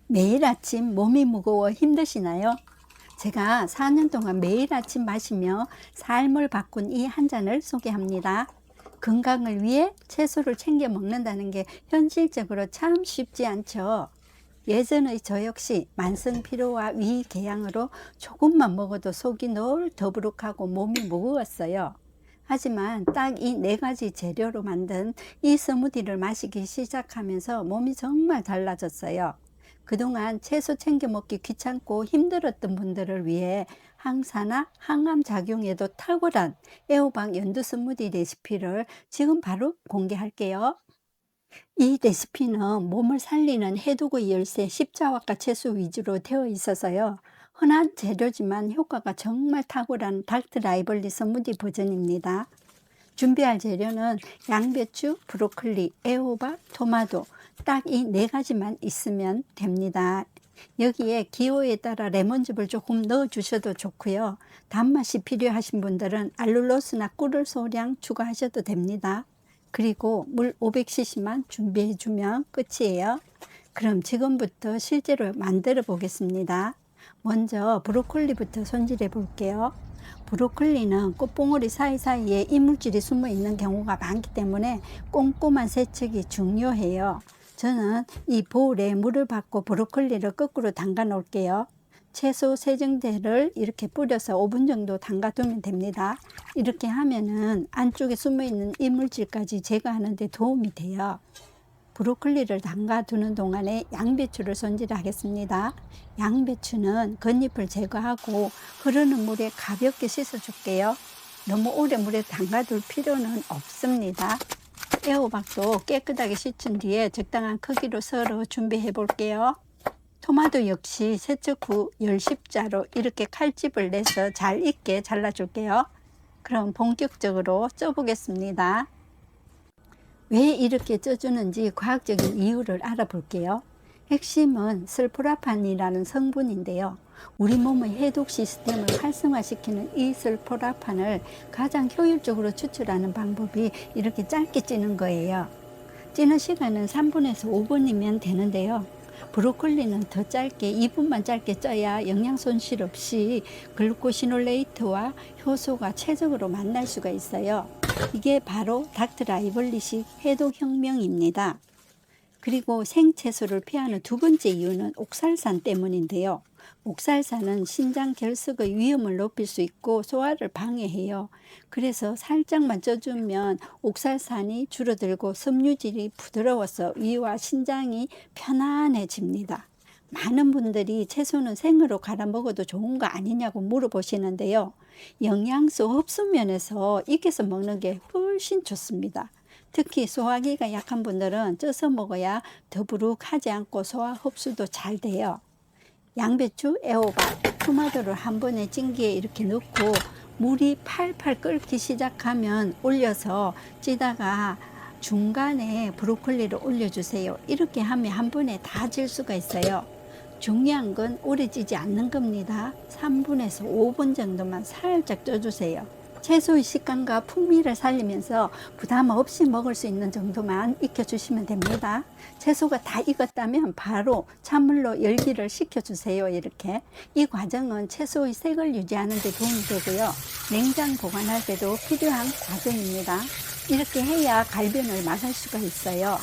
매일 아침 몸이 무거워 힘드시나요? 제가 4년 동안 매일 아침 마시며 삶을 바꾼 이 한 잔을 소개합니다. 건강을 위해 채소를 챙겨 먹는다는 게 현실적으로 참 쉽지 않죠. 예전의 저 역시 만성 피로와 위 궤양으로 조금만 먹어도 속이 늘 더부룩하고 몸이 무거웠어요. 하지만 딱 이 네 가지 재료로 만든 이 스무디를 마시기 시작하면서 몸이 정말 달라졌어요. 그동안 채소 챙겨 먹기 귀찮고 힘들었던 분들을 위해 항산화, 항암 작용에도 탁월한 애호박 연두 스무디 레시피를 지금 바로 공개할게요. 이 레시피는 몸을 살리는 해독의 열쇠 십자화과 채소 위주로 되어 있어서요. 흔한 재료지만 효과가 정말 탁월한 닥트 라이벌리 스무디 버전입니다. 준비할 재료는 양배추, 브로콜리, 애호박, 토마토 딱 이 네 가지만 있으면 됩니다. 여기에 기호에 따라 레몬즙을 조금 넣어 주셔도 좋고요. 단맛이 필요하신 분들은 알룰로스나 꿀을 소량 추가하셔도 됩니다. 그리고 물 500cc만 준비해 주면 끝이에요. 그럼 지금부터 실제로 만들어 보겠습니다. 먼저 브로콜리부터 손질해 볼게요. 브로콜리는 꽃봉오리 사이사이에 이물질이 숨어 있는 경우가 많기 때문에 꼼꼼한 세척이 중요해요. 저는 이 볼에 물을 받고 브로콜리를 거꾸로 담가 놓을게요. 채소 세정제를 이렇게 뿌려서 5분 정도 담가 두면 됩니다. 이렇게 하면은 안쪽에 숨어 있는 이물질까지 제거하는 데 도움이 돼요. 브로콜리를 담가 두는 동안에 양배추를 손질하겠습니다. 양배추는 겉잎을 제거하고 흐르는 물에 가볍게 씻어 줄게요. 너무 오래 물에 담가 둘 필요는 없습니다. 애호박도 깨끗하게 씻은 뒤에 적당한 크기로 썰어 준비해 볼게요. 토마토 역시 세척 후 열십자로 이렇게 칼집을 내서 잘 익게 잘라 줄게요. 그럼 본격적으로 쪄보겠습니다. 왜 이렇게 쪄주는지 과학적인 이유를 알아볼게요. 핵심은 설포라판이라는 성분인데요. 우리 몸의 해독 시스템을 활성화시키는 이 설포라판을 가장 효율적으로 추출하는 방법이 이렇게 짧게 찌는 거예요. 찌는 시간은 3분에서 5분이면 되는데요. 브로콜리는 더 짧게 2분만 짧게 쪄야 영양 손실 없이 글루코시놀레이트와 효소가 최적으로 만날 수가 있어요. 이게 바로 닥트 라이벌리식 해독혁명입니다. 그리고 생채소를 피하는 두 번째 이유는 옥살산 때문인데요. 옥살산은 신장 결석의 위험을 높일 수 있고 소화를 방해해요. 그래서 살짝만 쪄주면 옥살산이 줄어들고 섬유질이 부드러워서 위와 신장이 편안해집니다. 많은 분들이 채소는 생으로 갈아 먹어도 좋은 거 아니냐고 물어보시는데요. 영양소 흡수 면에서 익혀서 먹는 게 훨씬 좋습니다. 특히 소화기가 약한 분들은 쪄서 먹어야 더부룩하지 않고 소화 흡수도 잘 돼요. 양배추, 애호박, 토마토를 한 번에 찜기에 이렇게 넣고 물이 팔팔 끓기 시작하면 올려서 찌다가 중간에 브로콜리를 올려주세요. 이렇게 하면 한 번에 다 질 수가 있어요. 중요한 건 오래 찌지 않는 겁니다. 3분에서 5분 정도만 살짝 쪄주세요. 채소의 식감과 풍미를 살리면서 부담 없이 먹을 수 있는 정도만 익혀주시면 됩니다. 채소가 다 익었다면 바로 찬물로 열기를 식혀주세요. 이렇게 이 과정은 채소의 색을 유지하는 데 도움이 되고요. 냉장 보관할 때도 필요한 과정입니다. 이렇게 해야 갈변을 막을 수가 있어요.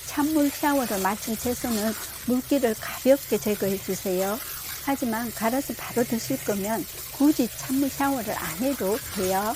찬물 샤워를 마친 채소는 물기를 가볍게 제거해 주세요. 하지만 갈아서 바로 드실 거면 굳이 찬물 샤워를 안 해도 돼요.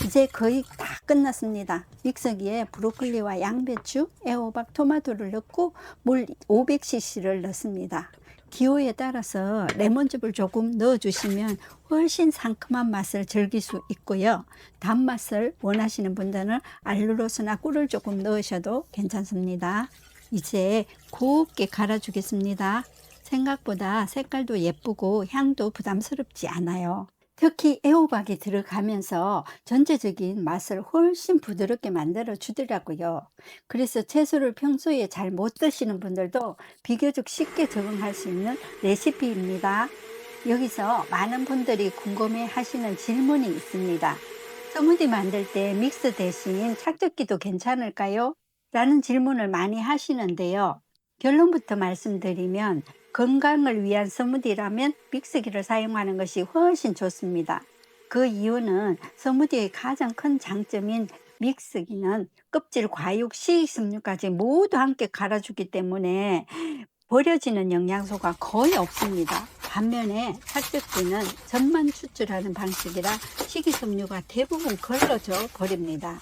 이제 거의 다 끝났습니다. 믹서기에 브로콜리와 양배추, 애호박, 토마토를 넣고 물 500cc를 넣습니다. 기호에 따라서 레몬즙을 조금 넣어주시면 훨씬 상큼한 맛을 즐길 수 있고요. 단맛을 원하시는 분들은 알룰로스나 꿀을 조금 넣으셔도 괜찮습니다. 이제 곱게 갈아주겠습니다. 생각보다 색깔도 예쁘고 향도 부담스럽지 않아요. 특히 애호박이 들어가면서 전체적인 맛을 훨씬 부드럽게 만들어 주더라고요. 그래서 채소를 평소에 잘 못 드시는 분들도 비교적 쉽게 적응할 수 있는 레시피입니다. 여기서 많은 분들이 궁금해 하시는 질문이 있습니다. 스무디 만들 때 믹스 대신 착즙기도 괜찮을까요? 라는 질문을 많이 하시는데요. 결론부터 말씀드리면 건강을 위한 스무디라면 믹스기를 사용하는 것이 훨씬 좋습니다. 그 이유는 스무디의 가장 큰 장점인 믹스기는 껍질, 과육, 식이섬유까지 모두 함께 갈아주기 때문에 버려지는 영양소가 거의 없습니다. 반면에 착즙기는 젖만 추출하는 방식이라 식이섬유가 대부분 걸러져 버립니다.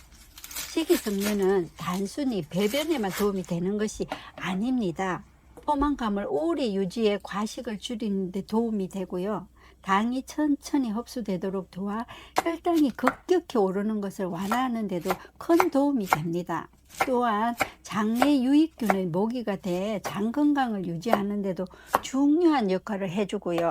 식이섬유는 단순히 배변에만 도움이 되는 것이 아닙니다. 포만감을 오래 유지해 과식을 줄이는 데 도움이 되고요. 당이 천천히 흡수되도록 도와 혈당이 급격히 오르는 것을 완화하는 데도 큰 도움이 됩니다. 또한 장내 유익균의 모기가 돼 장 건강을 유지하는 데도 중요한 역할을 해주고요.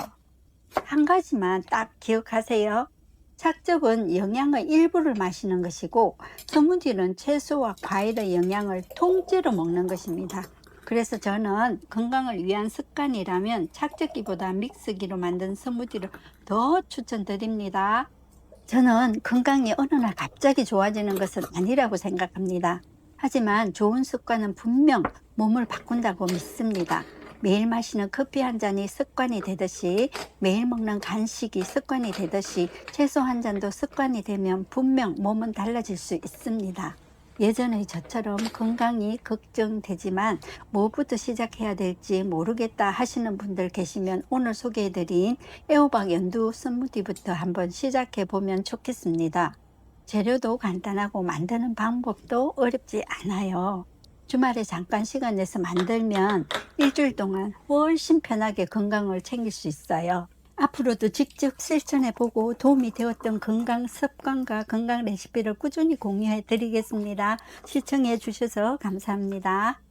한 가지만 딱 기억하세요. 착즙은 영양의 일부를 마시는 것이고 스무디는 채소와 과일의 영양을 통째로 먹는 것입니다. 그래서 저는 건강을 위한 습관이라면 착즙기보다 믹스기로 만든 스무디를 더 추천드립니다. 저는 건강이 어느 날 갑자기 좋아지는 것은 아니라고 생각합니다. 하지만 좋은 습관은 분명 몸을 바꾼다고 믿습니다. 매일 마시는 커피 한 잔이 습관이 되듯이, 매일 먹는 간식이 습관이 되듯이 채소 한 잔도 습관이 되면 분명 몸은 달라질 수 있습니다. 예전의 저처럼 건강이 걱정되지만 뭐부터 시작해야 될지 모르겠다 하시는 분들 계시면 오늘 소개해드린 애호박 연두 스무디부터 한번 시작해 보면 좋겠습니다. 재료도 간단하고 만드는 방법도 어렵지 않아요. 주말에 잠깐 시간 내서 만들면 일주일 동안 훨씬 편하게 건강을 챙길 수 있어요. 앞으로도 직접 실천해 보고 도움이 되었던 건강 습관과 건강 레시피를 꾸준히 공유해 드리겠습니다. 시청해 주셔서 감사합니다.